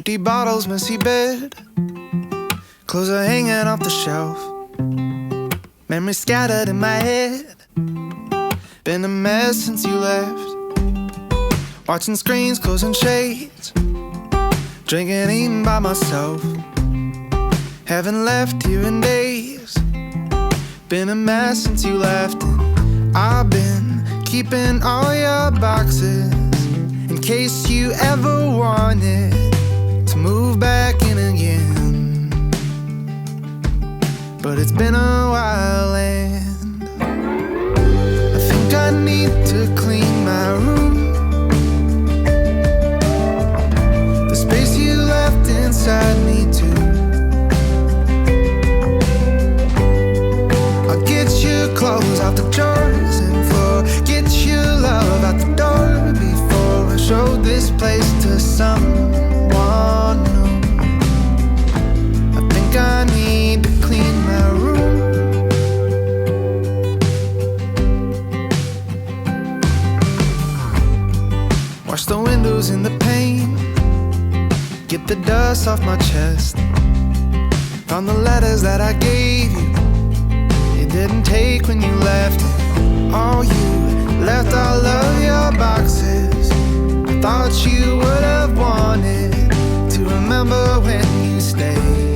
Empty bottles, messy bed, clothes are hanging off the shelf. Memories scattered in my head, been a mess since you left. Watching screens, closing shades, drinking, eating by myself. Haven't left here in days, been a mess since you left. And I've been keeping all your boxes in case you ever wanted to move back in again. But it's been a while and I think I need to clean my room. The space you left inside me too. I'll get your clothes out the drawers and forget your love out the door before I show this place to someone new. I think I need to clean my room. Wash the windows and the paint, get the dust off my chest. Found the letters that I gave you, you didn't take when you left. Oh, you left all of your boxes. I thought you would have wanted to remember when you stayed.